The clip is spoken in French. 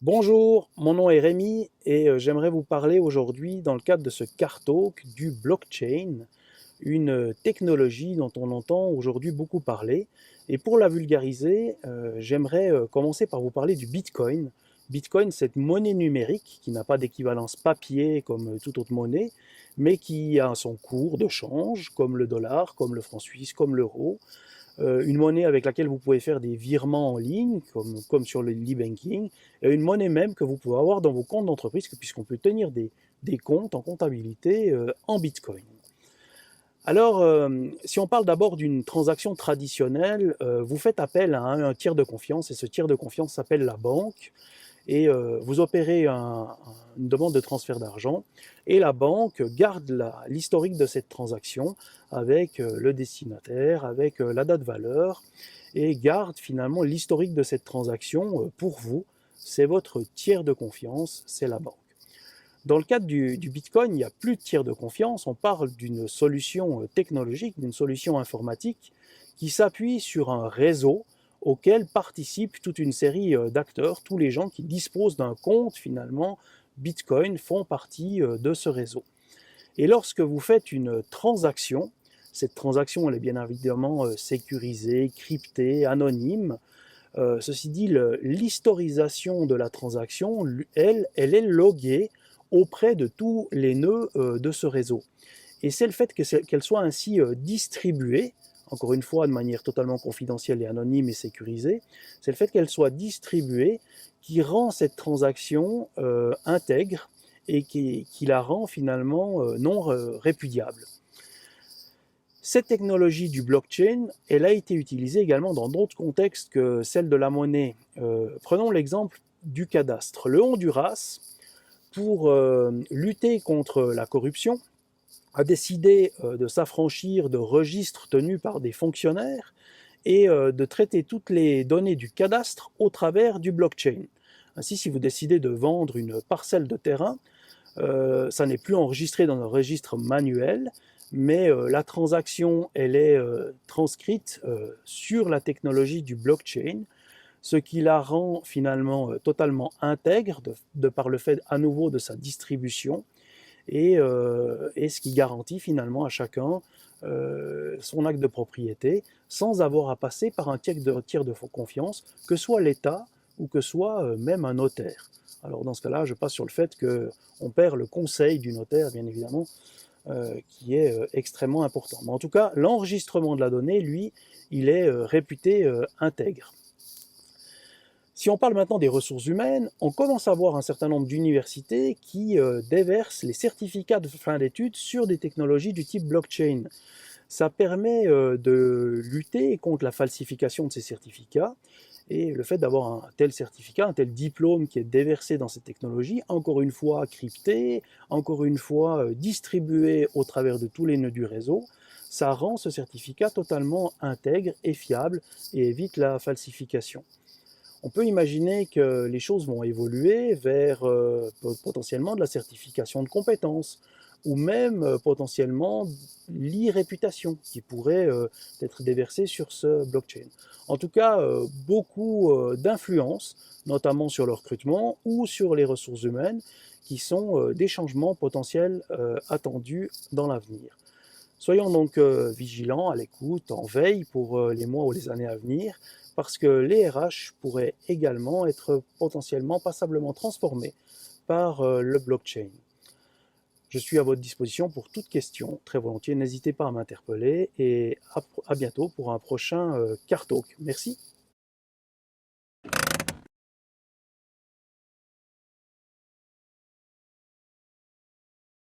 Bonjour, mon nom est Rémi et j'aimerais vous parler aujourd'hui dans le cadre de ce Car Talk du blockchain, une technologie dont on entend aujourd'hui beaucoup parler. Et pour la vulgariser, j'aimerais commencer par vous parler du Bitcoin. Bitcoin, cette monnaie numérique qui n'a pas d'équivalence papier comme toute autre monnaie, mais qui a son cours de change, comme le dollar, comme le franc suisse, comme l'euro, une monnaie avec laquelle vous pouvez faire des virements en ligne, comme sur le e-banking, et une monnaie même que vous pouvez avoir dans vos comptes d'entreprise, puisqu'on peut tenir des comptes en comptabilité en Bitcoin. Alors, si on parle d'abord d'une transaction traditionnelle, vous faites appel à un tiers de confiance, et ce tiers de confiance s'appelle la banque, et vous opérez une demande de transfert d'argent et la banque garde l'historique de cette transaction avec le destinataire, avec la date valeur et garde finalement l'historique de cette transaction pour vous. C'est votre tiers de confiance, c'est la banque. Dans le cadre du Bitcoin, il n'y a plus de tiers de confiance, on parle d'une solution technologique, d'une solution informatique qui s'appuie sur un réseau auquel participent toute une série d'acteurs. Tous les gens qui disposent d'un compte finalement Bitcoin font partie de ce réseau. Et lorsque vous faites une transaction, cette transaction elle est bien évidemment sécurisée, cryptée, anonyme. Ceci dit, l'historisation de la transaction, elle est loguée auprès de tous les nœuds de ce réseau. Et c'est le fait qu'elle soit ainsi distribuée, encore une fois de manière totalement confidentielle et anonyme et sécurisée, c'est le fait qu'elle soit distribuée qui rend cette transaction intègre et qui la rend finalement non répudiable. Cette technologie du blockchain, elle a été utilisée également dans d'autres contextes que celle de la monnaie. Prenons l'exemple du cadastre. Le Honduras, pour lutter contre la corruption, a décidé de s'affranchir de registres tenus par des fonctionnaires et de traiter toutes les données du cadastre au travers du blockchain. Ainsi, si vous décidez de vendre une parcelle de terrain, ça n'est plus enregistré dans un registre manuel, mais la transaction, elle est transcrite sur la technologie du blockchain, ce qui la rend finalement totalement intègre de par le fait à nouveau de sa distribution et ce qui garantit finalement à chacun son acte de propriété sans avoir à passer par un tiers de confiance, que soit l'État ou que soit même un notaire. Alors dans ce cas-là, je passe sur le fait qu'on perd le conseil du notaire, bien évidemment, qui est extrêmement important. Mais en tout cas, l'enregistrement de la donnée, lui, il est réputé intègre. Si on parle maintenant des ressources humaines, on commence à voir un certain nombre d'universités qui déversent les certificats de fin d'études sur des technologies du type blockchain. Ça permet de lutter contre la falsification de ces certificats et le fait d'avoir un tel certificat, un tel diplôme qui est déversé dans cette technologie, encore une fois crypté, encore une fois distribué au travers de tous les nœuds du réseau, ça rend ce certificat totalement intègre et fiable et évite la falsification. On peut imaginer que les choses vont évoluer vers potentiellement de la certification de compétences ou même potentiellement l'e-réputation qui pourrait être déversée sur ce blockchain. En tout cas, beaucoup d'influence, notamment sur le recrutement ou sur les ressources humaines, qui sont des changements potentiels attendus dans l'avenir. Soyons donc vigilants, à l'écoute, en veille pour les mois ou les années à venir, parce que les RH pourraient également être potentiellement passablement transformés par le blockchain. Je suis à votre disposition pour toute question, très volontiers. N'hésitez pas à m'interpeller et à bientôt pour un prochain Car Talk. Merci.